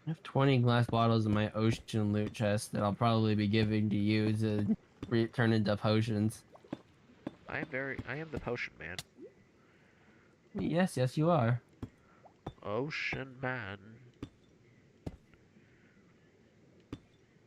I have 20 glass bottles in my ocean loot chest that I'll probably be giving to you to turn into potions. I am the potion man. Yes, yes, you are. Ocean man.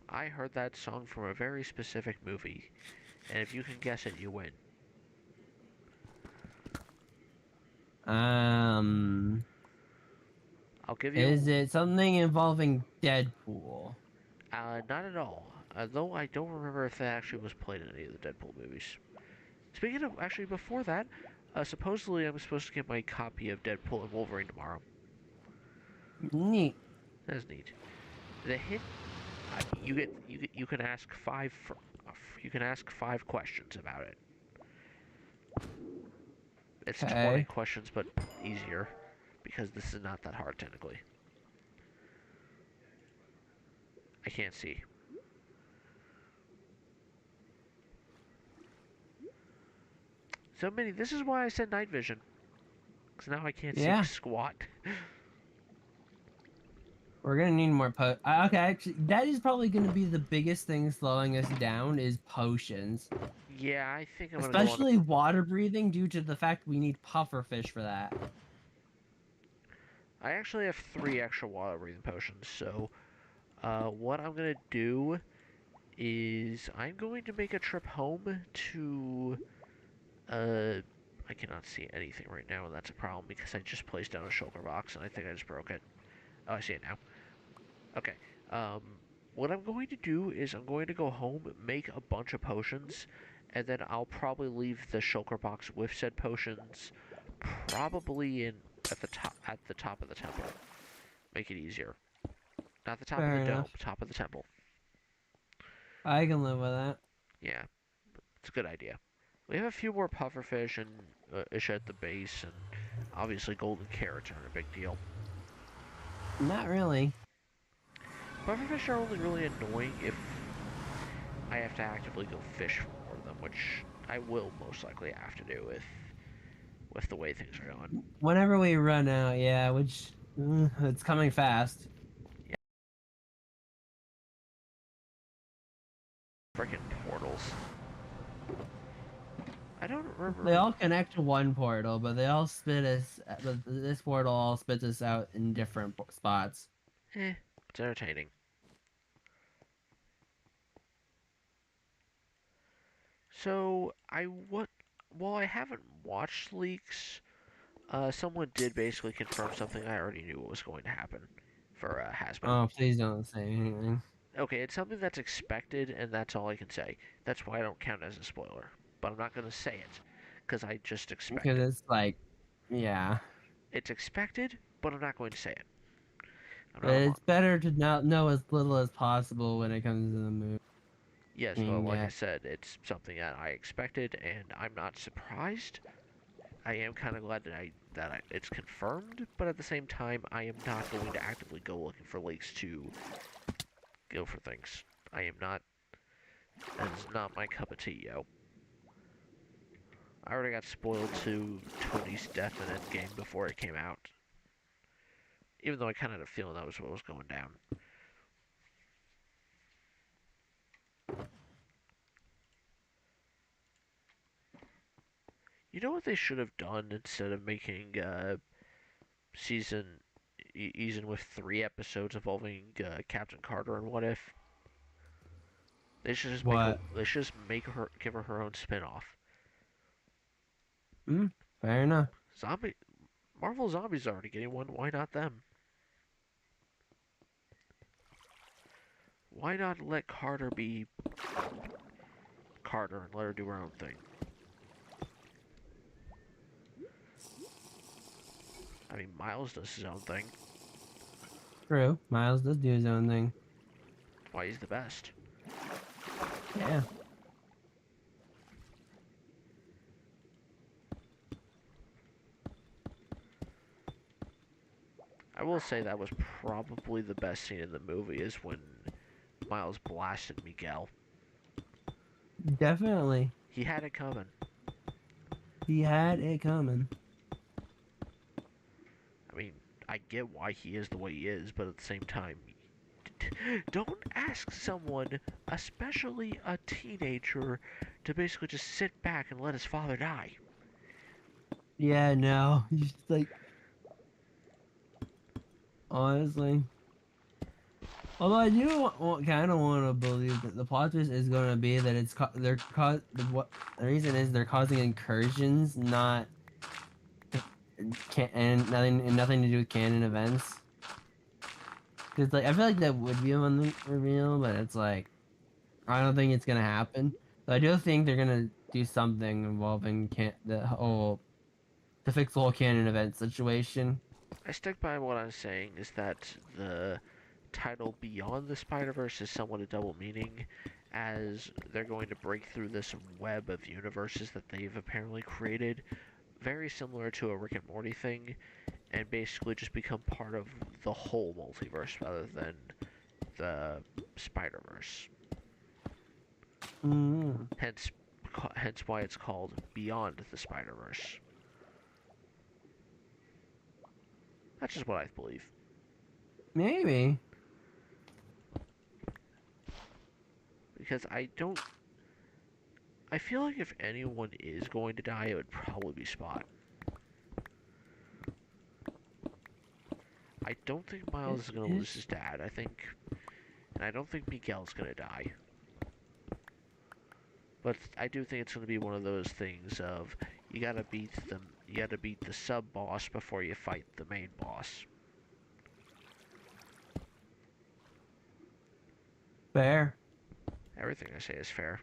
I heard that song from a very specific movie, and if you can guess it, you win. Um, I'll give is you it something involving Deadpool? not at all. Though I don't remember if that actually was played in any of the Deadpool movies. Speaking of, actually, before that, supposedly I'm supposed to get my copy of Deadpool and Wolverine tomorrow. Neat. That's neat. The hint, you can ask you can ask 5 questions about it. It's 20 Okay. questions, but easier because this is not that hard technically. I can't see. So many. This is why I said night vision. Because now I can't see Yeah. squat. We're gonna need more okay, actually, that is probably gonna be the biggest thing slowing us down is potions. Yeah, I think I'm gonna go on to. Especially water breathing due to the fact we need pufferfish for that. I actually have 3 extra water breathing potions. So, what I'm gonna do is I'm going to make a trip home to. Uh, I cannot see anything right now, and that's a problem because I just placed down a shulker box and I think I just broke it. Oh, I see it now. Okay. Um, what I'm going to do is I'm going to go home, make a bunch of potions, and then I'll probably leave the shulker box with said potions, probably in at the top of the temple. Make it easier. Not the top of the Fair dome, enough. top of the temple. I can live with that. Yeah, it's a good idea. We have a few more pufferfish and ish at the base, and obviously golden carrots aren't a big deal. Not really. Pufferfish are only really annoying if I have to actively go fish for them, which I will most likely have to do with the way things are going. Whenever we run out, yeah, which it's coming fast. Yeah, freaking portals. I don't They remember. all connect to one portal, but they all spit us. But this portal all spits us out in different spots. It's entertaining. So I what? While I haven't watched leaks, someone did basically confirm something I already knew what was going to happen for Hasbro. Oh, please don't say anything. Okay, it's something that's expected, and that's all I can say. That's why I don't count it as a spoiler. But I'm not going to say it, because I just expect Because it. it's like, yeah. It's expected, but I'm not going to say it. I'm But not a it's monk. better to not know as little as possible when it comes to the movie. Yes, well, like I Yeah. said, it's something that I expected, and I'm not surprised. I am kind of glad it's confirmed, but at the same time, I am not going to actively go looking for leaks to go for things. I am not. That is not my cup of tea, yo. I already got spoiled to Tony's death in Endgame before it came out. Even though I kind of had a feeling that was what was going down. You know what they should have done instead of making season season with 3 episodes involving Captain Carter and What If? What? They should just make her give her her own spin-off. Hmm. Fair enough. Zombie Marvel Zombies already getting one. Why not them? Why not let Carter be Carter and let her do her own thing? I mean, Miles does his own thing. True. Miles does do his own thing. That's why he's the best. Yeah. I will say that was probably the best scene in the movie is when Miles blasted Miguel. Definitely. He had it coming. He had it coming. I mean, I get why he is the way he is, but at the same time, don't ask someone, especially a teenager, to basically just sit back and let his father die. Yeah, no. Just like honestly. Although I do kind of want to believe that the plot twist is going to be that what the reason is they're causing incursions, not and nothing to do with canon events. Because like I feel like that would be a fun reveal, but it's like I don't think it's gonna happen. So I do think they're gonna do something involving to fix the whole canon event situation. I stick by what I'm saying is that the title Beyond the Spider-Verse is somewhat a double meaning, as they're going to break through this web of universes that they've apparently created, very similar to a Rick and Morty thing, and basically just become part of the whole multiverse rather than the Spider-Verse. Mm, Hence, hence why it's called Beyond the Spider-Verse. That's just what I believe. maybe. Because I feel like if anyone is going to die, it would probably be Spot. I don't think Miles is going to lose his dad. And I don't think Miguel's going to die. But I do think it's going to be one of those things of you got to beat the sub boss before you fight the main boss. Fair. Everything I say is fair.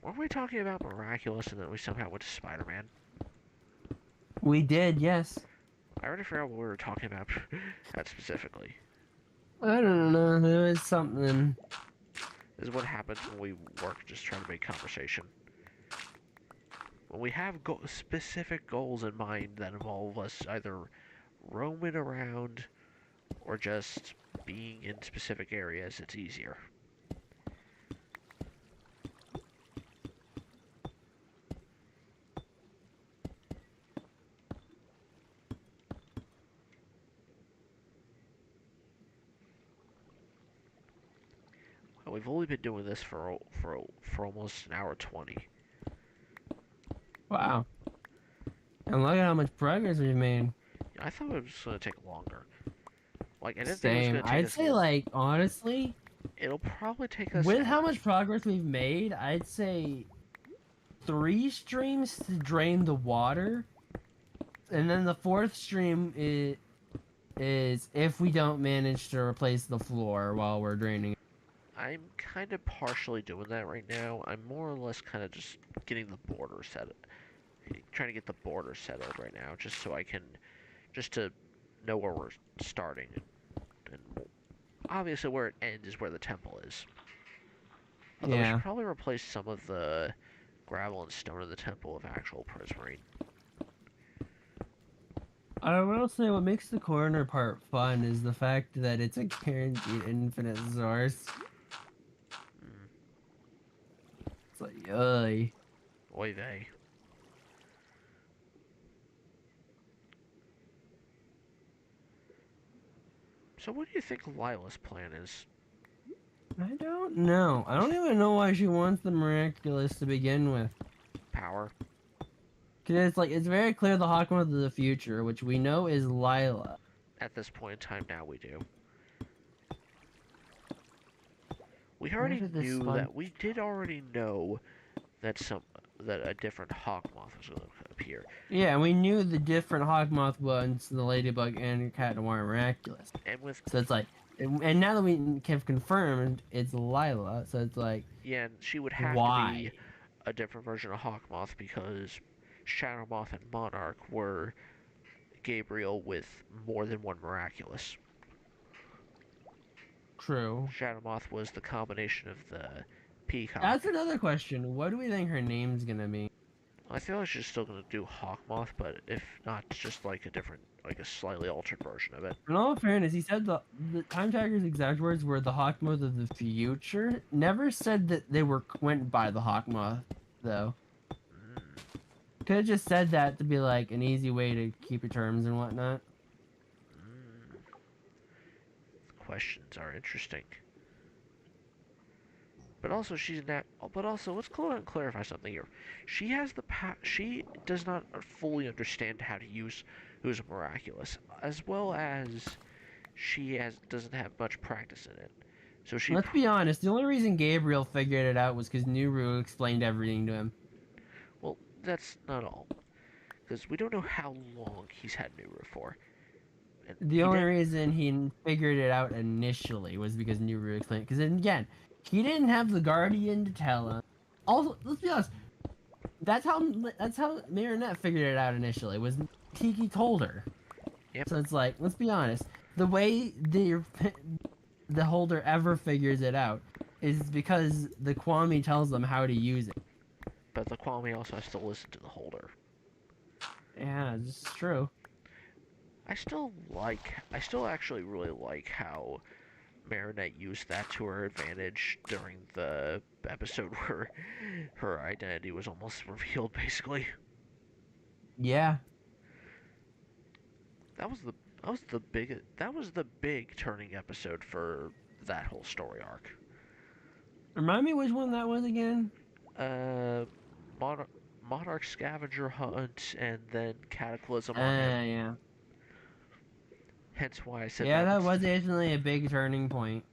Weren't we talking about Miraculous and then we somehow went to Spider-Man? We did, yes. I already forgot what we were talking about that specifically. I don't know. There was something. This is what happens when we work just trying to make conversation. When we have specific goals in mind that involve us either roaming around or just being in specific areas, it's easier. Well, we've only been doing this for almost an hour 20. Wow. And look at how much progress we've made. I thought it was going to take longer. Like, I didn't think it was Same. going to take I'd us. say, like, honestly, It'll probably take us. with how much progress we've made, I'd say 3 streams to drain the water. And then the 4th stream is if we don't manage to replace the floor while we're draining. I'm kind of partially doing that right now. I'm more or less kind of just getting the border set, trying to get the border settled right now, just so I can, just to know where we're starting, and obviously where it ends is where the temple is. Although we should Yeah. probably replace some of the gravel and stone in the temple with actual prismarine. I will say what makes the corner part fun is the fact that it's a guaranteed infinite source. Mm, It's like, ugh. oy vey. So what do you think Lila's plan is? I don't know. I don't even know why she wants the miraculous to begin with. Power? Cause it's like it's very clear the Hawkmoth of the future, which we know is Lila. At this point in time now we do. We already knew that. We did already know that a different Hawkmoth was going to appear. Yeah, and we knew the different Hawkmoth ones, the Ladybug and Cat Noir Miraculous. And with So it's like, and now that we have confirmed it's Lila, so it's like, yeah, and she would have to be a different version of Hawkmoth because Shadowmoth and Monarch were Gabriel with more than one Miraculous. True. Shadowmoth was the combination of the Peacock. That's another question. What do we think her name's gonna be? I feel like she's still gonna do Hawkmoth, but if not, just like a different, like a slightly altered version of it. In all fairness, he said the Time Tiger's exact words were the Hawkmoth of the future. Never said that they went by the Hawkmoth, though. Mm, Could have just said that to be like an easy way to keep your terms and whatnot. mm. Questions are interesting. But also, she's not. But also, let's go ahead and clarify something here. She has the She does not fully understand how to use Who's Miraculous, as well as doesn't have much practice in it. So she. Let's be honest, the only reason Gabriel figured it out was because Nuru explained everything to him. Well, that's not all, because we don't know how long he's had Nuru for. And The he only did. reason he figured it out initially was because Nuru explained. Because again, he didn't have the Guardian to tell him. Also, let's be honest, that's how Marinette figured it out initially. Was Tiki told her. Yep. So it's like, let's be honest, the way the holder ever figures it out is because the Kwame tells them how to use it. But the Kwame also has to listen to the holder. Yeah, this is true. I still actually really like how Marinette used that to her advantage during the episode where her identity was almost revealed, basically. Yeah. That was the big turning episode for that whole story arc. Remind me which one that was again? Uh, Monarch Scavenger Hunt and then Cataclysm on him. Yeah. Hence why I said Yeah, that was definitely a big turning point.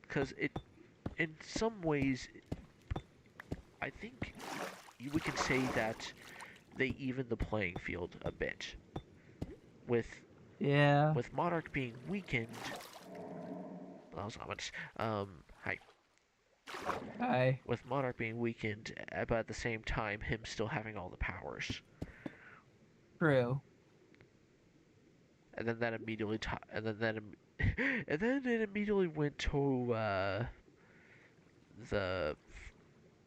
because in some ways, I think we can say that they evened the playing field a bit. With Monarch being weakened, that was ominous. Hi. Hi. With Monarch being weakened, but at the same time, him still having all the powers. True. And then that immediately, and then it immediately went to the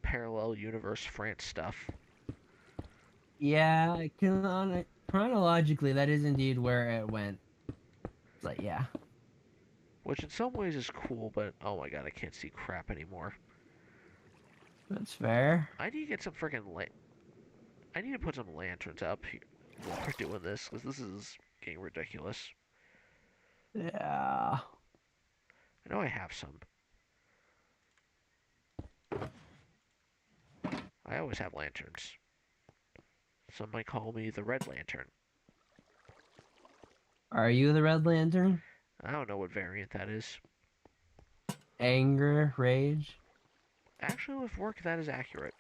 parallel universe France stuff. Yeah, chronologically, that is indeed where it went. It's like, yeah. Which in some ways is cool, but oh my god, I can't see crap anymore. That's fair. I need to get some freaking I need to put some lanterns up here while we're doing this, because this is getting ridiculous. Yeah. I know I have some. I always have lanterns. Some might call me the Red Lantern. Are you the Red Lantern? I don't know what variant that is. Anger, rage? Actually, with work, that is accurate.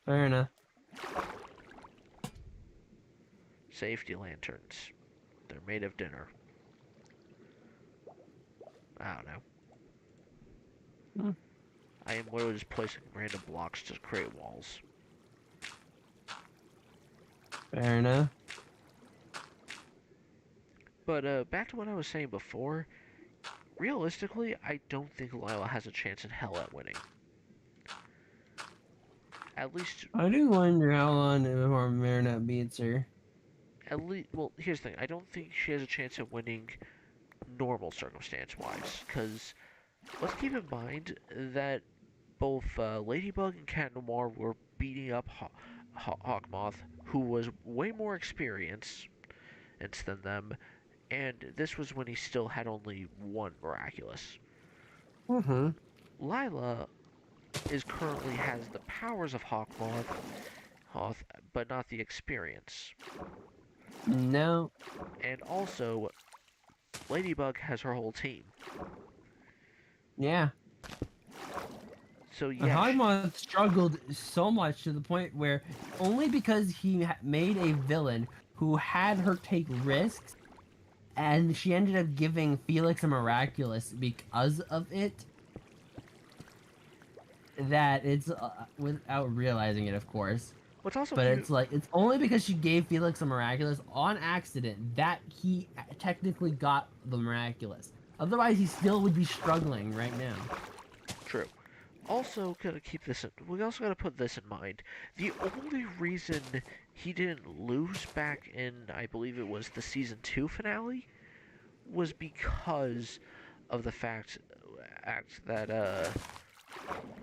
Fair enough. Safety lanterns. They're made of dinner. I don't know. Hmm. I am literally just placing random blocks to create walls. Fair enough. But back to what I was saying before. Realistically, I don't think Lila has a chance in hell at winning. At least... I do wonder how long before Marinette beats her. Well, here's the thing. I don't think she has a chance at winning normal circumstance-wise. Because let's keep in mind that both Ladybug and Cat Noir were beating up Hawkmoth, who was way more experienced than them. And this was when he still had only one Miraculous. Mm-hmm. Lila currently has the powers of Hawkmoth, but not the experience. No. And also, Ladybug has her whole team. Yeah. So And yeah. Hogmoth struggled so much to the point where only because he made a villain who had her take risks, and she ended up giving Felix a Miraculous because of it, that it's without realizing it, of course. What's also But it's like, it's only because she gave Felix a Miraculous on accident that he technically got the Miraculous. Otherwise, he still would be struggling right now. true. also gotta keep this. We also gotta put this in mind. The only reason he didn't lose back in, I believe it was the season 2 finale, was because of the fact that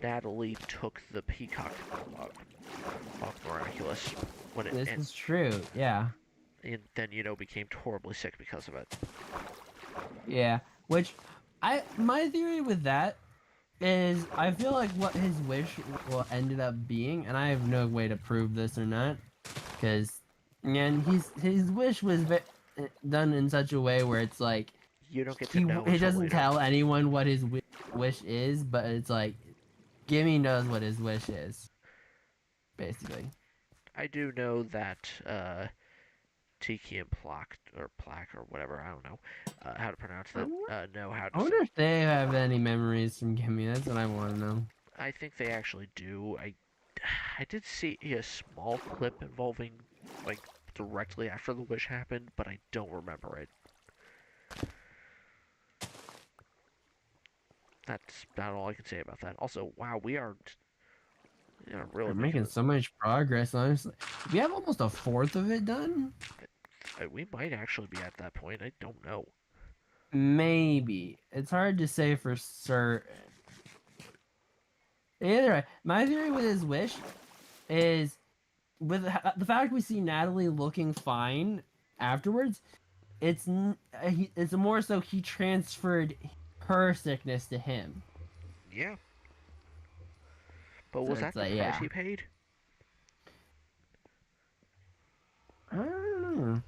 Natalie took the Peacock Miraculous when it This is true. Yeah. and then became horribly sick because of it. Yeah. Which my theory with that is I feel like what his wish will ended up being, and I have no way to prove this or not, because again, his wish was done in such a way where it's like You don't get to he know he until doesn't later. tell anyone what his wish is, but it's like Gimme knows what his wish is, basically. I do know that Tiki and Plaque or whatever, I don't know how to pronounce I that, wo- know how I to say. wonder if they have any memories from Gimme. That's what I want to know. I think they actually do. I did see a small clip involving, like, directly after the wish happened, but I don't remember it. That's about all I can say about that. Also, wow, we are We're really making making it. so much progress, honestly. We have almost a fourth of it done. We might actually be at that point. I don't know. Maybe it's hard to say for certain. Either way, my theory with his wish is with the fact we see Natalie looking fine afterwards. It's more so he transferred her sickness to him. Yeah, but So was it's that the like, price yeah, he paid? I don't know.